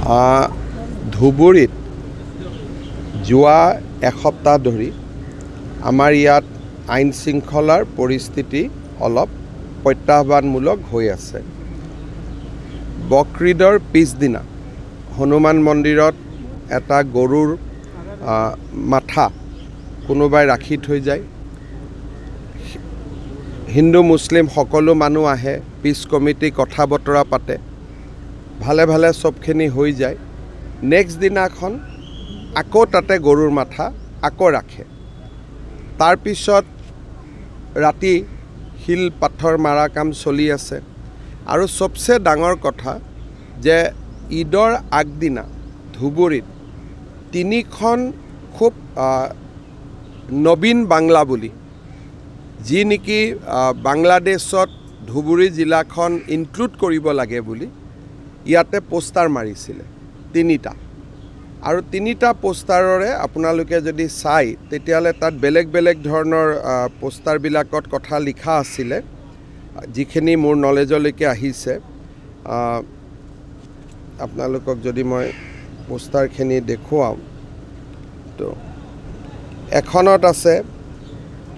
ধুবুৰীত যোৱা এসপ্তাহ ধৰি আমাৰ ইয়াত আইন শৃংখলাৰ পৰিস্থিতি অলপ প্ৰত্যাহ্বানমূলক হৈ আছে। বকৰীদৰ পিছদিনা হনুমান মন্দিৰত এটা গৰুৰ মাথা কোনোবাই ৰাখি থৈ যায়। হিন্দু মুছলিম সকলো মানুহ আহে, পিছ কমিটি কথা বতৰা পাতে, ভালে ভালে চবখিনি হৈ যায়। নেক্সট দিনাখন আকৌ তাতে গৰুৰ মাথা আকৌ ৰাখে। তাৰপিছত ৰাতি শিল পাথৰ মাৰা কাম চলি আছে। আৰু চবচে ডাঙৰ কথা যে ঈদৰ আগদিনা ধুবুৰীত 3খন খুব নবীন বাংলা বুলি, যি নেকি বাংলাদেশত ধুবুৰী জিলাখন ইনক্লুড কৰিব লাগে বুলি ইয়াতে পোষ্টাৰ মাৰিছিলে 3টা। আৰু 3টা পোষ্টাৰৰে আপোনালোকে যদি চাই তেতিয়াহ'লে তাত বেলেগ বেলেগ ধৰণৰ পোষ্টাৰবিলাকত কথা লিখা আছিলে, যিখিনি মোৰ নলেজলৈকে আহিছে। আপোনালোকক যদি মই পোষ্টাৰখিনি দেখুৱাওঁ তো এখনত আছে,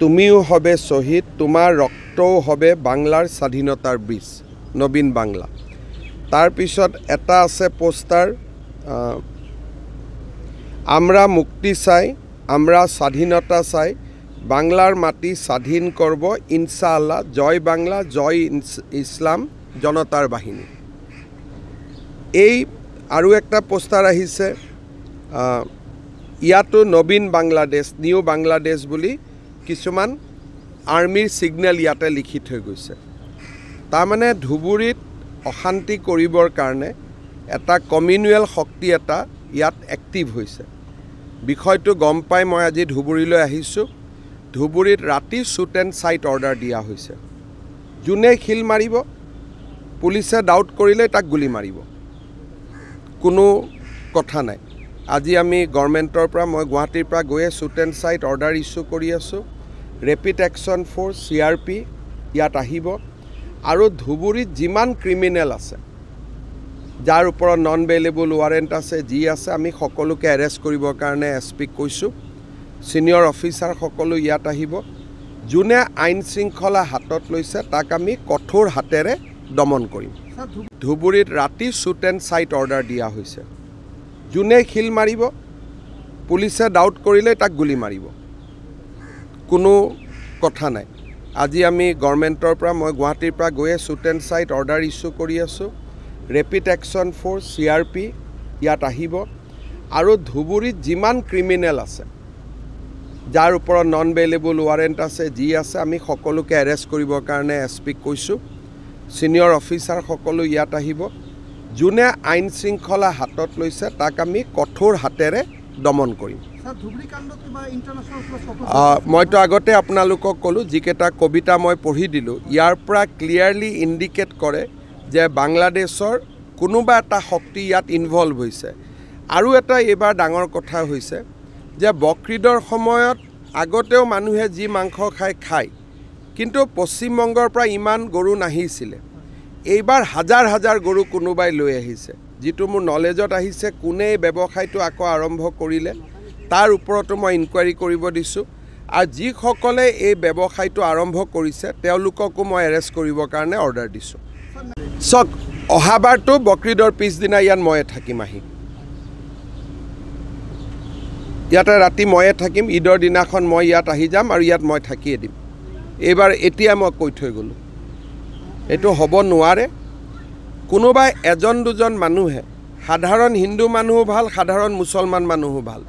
তুমিও হবে শ্বহীদ, তোমাৰ ৰক্তও হবে বাংলাৰ স্বাধীনতাৰ বীজ, নবীন বাংলা। তাৰপিছত এটা আছে পোষ্টাৰ, আমৰা মুক্তি চাই, আমৰা স্বাধীনতা চাই, বাংলাৰ মাটি স্বাধীন কৰব ইনশাআল্লাহ, জয় বাংলা, জয় ইসলাম, জনতাৰ বাহিনী। এই আৰু একটা পোষ্টাৰ আহিছে, ইয়াতো নবীন বাংলাদেশ, নিউ বাংলাদেশ বুলি কিছুমান আৰ্মিৰ ছিগনেল ইয়াতে লিখি থৈ গৈছে। তাৰমানে ধুবুৰীত অশান্তি কৰিবৰ কাৰণে এটা কমিউনেল শক্তি এটা ইয়াত এক্টিভ হৈছে। বিষয়টো গম পাই মই আজি ধুবুৰীলৈ আহিছোঁ। ধুবুৰীত ৰাতি শ্বুট এণ্ড চাইট অৰ্ডাৰ দিয়া হৈছে। যোনে শিল মাৰিব, পুলিচে ডাউট কৰিলে তাক গুলি মাৰিব, কোনো কথা নাই। আজি আমি গভৰ্ণমেণ্টৰ পৰা, মই গুৱাহাটীৰ পৰা গৈয়ে shoot and sight order issue কৰি আছোঁ। ৰেপিড একশ্যন ফ'ৰ্চ CRP ইয়াত আহিব। আৰু ধুবুৰীত যিমান ক্ৰিমিনেল আছে, যাৰ ওপৰত নন বেইলেবল ৱাৰেণ্ট আছে, যি আছে, আমি সকলোকে এৰেষ্ট কৰিবৰ কাৰণে SP-ক কৈছোঁ। ছিনিয়ৰ অফিচাৰ সকলো ইয়াত আহিব। যোনে আইন শৃংখলা হাতত লৈছে তাক আমি কঠোৰ হাতেৰে দমন কৰিম। ধুবুৰীত ৰাতি শ্বুট এণ্ড চাইট অৰ্ডাৰ দিয়া হৈছে। যোনে শিল মাৰিব, পুলিচে ডাউট কৰিলে তাক গুলি মাৰিব, কোনো কথা নাই। আজি আমি গভৰ্ণমেণ্টৰ পৰা, মই গুৱাহাটীৰ পৰা গৈয়ে shoot and sight order issue কৰি আছোঁ। ৰেপিড একশ্যন ফ'ৰ্চ CRP ইয়াত আহিব। আৰু ধুবুৰীত যিমান ক্ৰিমিনেল আছে, যাৰ ওপৰত নন বেইলেবল ৱাৰেণ্ট আছে, যি আছে, আমি সকলোকে এৰেষ্ট কৰিবৰ কাৰণে SP-ক কৈছোঁ। ছিনিয়ৰ অফিচাৰ সকলো ইয়াত আহিব। যোনে আইন শৃংখলা হাতত লৈছে তাক আমি কঠোৰ হাতেৰে দমন কৰিম। মইতো আগতে আপোনালোকক ক'লোঁ, যিকেইটা কবিতা মই পঢ়ি দিলোঁ, ইয়াৰ পৰা ক্লিয়াৰলি ইণ্ডিকেট কৰে যে বাংলাদেশৰ কোনোবা এটা শক্তি ইয়াত ইনভলভ হৈছে। আৰু এটা এইবাৰ ডাঙৰ কথা হৈছে যে বকৰীদৰ সময়ত আগতেও মানুহে যি মাংস খায়, কিন্তু পশ্চিমবংগৰ পৰা ইমান গৰু নাহিছিলে। এইবাৰ হাজাৰ হাজাৰ গৰু কোনোবাই লৈ আহিছে। যিটো মোৰ নলেজত আহিছে, কোনে এই ব্যৱসায়টো আকৌ আৰম্ভ কৰিলে তাৰ ওপৰতো মই ইনকুৱাৰী কৰিব দিছোঁ। আৰু যিসকলে এই ব্যৱসায়টো আৰম্ভ কৰিছে তেওঁলোককো মই এৰেষ্ট কৰিবৰ কাৰণে অৰ্ডাৰ দিছোঁ। চাওক, অহাবাৰটো বকৰীদৰ পিছদিনা ইয়াত ময়ে থাকিম আহি। ইয়াতে ৰাতি ময়ে থাকিম। ঈদৰ দিনাখন মই ইয়াত আহি যাম আৰু ইয়াত মই থাকিয়ে দিম। এইবাৰ এতিয়া মই কৈ থৈ গ'লোঁ, এইটো হ'ব নোৱাৰে। কোনোবাই এজন দুজন মানুহে, সাধাৰণ হিন্দু মানুহো ভাল, সাধাৰণ মুছলমান মানুহো ভাল,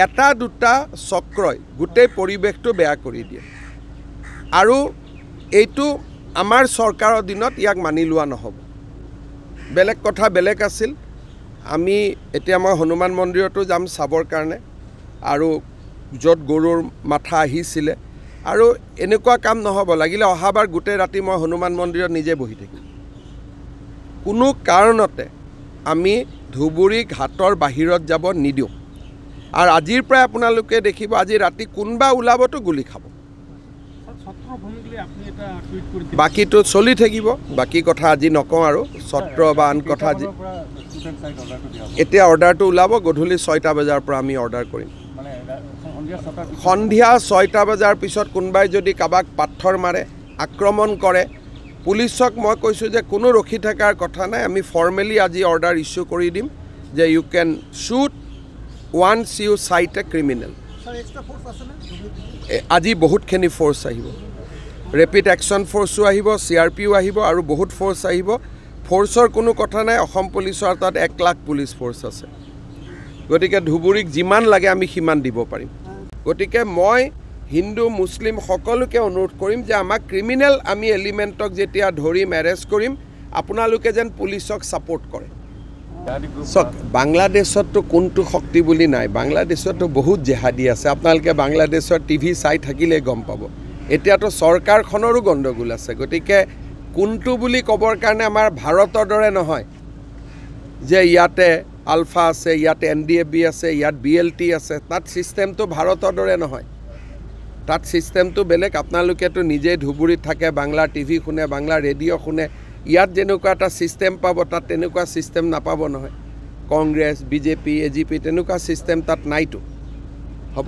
এটা দুটা চক্ৰই গোটেই পৰিৱেশটো বেয়া কৰি দিয়ে। আৰু এইটো আমাৰ চৰকাৰৰ দিনত ইয়াক মানি লোৱা নহ'ব। বেলেগ কথা বেলেগ আছিল। আমি এতিয়া মই হনুমান মন্দিৰতো যাম চাবৰ কাৰণে, আৰু য'ত গৰুৰ মাথা আহিছিলে। আৰু এনেকুৱা কাম নহ'ব, লাগিলে অহাবাৰ গোটেই ৰাতি মই হনুমান মন্দিৰত নিজে বহি থাকিম। কোনো কাৰণতে আমি ধুবুৰী ঘাটৰ বাহিৰত যাব নিদিওঁ। আৰু আজিৰ পৰাই আপোনালোকে দেখিব, আজি ৰাতি কোনোবা ওলাবতো গুলি খাব। বাকীটো চলি থাকিব, বাকী কথা আজি নকওঁ আৰু, ছত্ৰ বা আন কথা এতিয়া অৰ্ডাৰটো ওলাব গধূলি 6টা বজাৰ পৰা আমি অৰ্ডাৰ কৰিম সন্ধিয়া 6টা বজাৰ পিছত কোনোবাই যদি কাবাক পাথৰ মাৰে আক্ৰমণ কৰে পুলিচক মই কৈছোঁ যে কোনো ৰখি থকাৰ কথা নাই আমি ফৰ্মেলি আজি অৰ্ডাৰ ইছ্যু কৰি দিম যে ইউ কেন শ্বুট ওৱান্স ইউ চাইট এ ক্ৰিমিনেল আজি বহুতখিনি ফ'ৰ্চ আহিব ৰেপিড একশ্যন ফ'ৰ্চো আহিব CRPও আহিব আৰু বহুত ফ'ৰ্চ আহিব ফ'ৰ্চৰ কোনো কথা নাই অসম পুলিচৰ তাত 1 লাখ পুলিচ ফ'ৰ্চ আছে গতিকে ধুবুৰীক যিমান লাগে আমি সিমান দিব পাৰিম গতিকে মই হিন্দু মুছলিম সকলোকে অনুৰোধ কৰিম যে আমাক ক্ৰিমিনেল আমি এলিমেণ্টক যেতিয়া ধৰিম এৰেষ্ট কৰিম আপোনালোকে যেন পুলিচক ছাপোৰ্ট কৰে চক বাংলাদেশতো কোনটো শক্তি বুলি নাই বাংলাদেশতো বহুত জেহাদী আছে আপোনালোকে বাংলাদেশৰ টিভি চাই থাকিলে গম পাব এতিয়াতো চৰকাৰখনৰো গণ্ডগোল আছে গতিকে কোনটো বুলি ক'বৰ কাৰণে আমাৰ ভাৰতৰ দৰে নহয় যে ইয়াতে আলফা আছে ইয়াতে NDFB আছে ইয়াত BLT আছে তাত ছিষ্টেমটো ভাৰতৰ দৰে নহয় তাত ছিষ্টেমটো বেলেগ আপোনালোকেতো নিজে ধুবুৰীত থাকে বাংলা টিভি শুনে বাংলা ৰেডিঅ' শুনে ইয়াত যেনেকুৱা এটা ছিষ্টেম পাব তাত তেনেকুৱা ছিষ্টেম নাপাব নহয় কংগ্ৰেছ BJP AGP তেনেকুৱা ছিষ্টেম তাত নাইতো হ'ব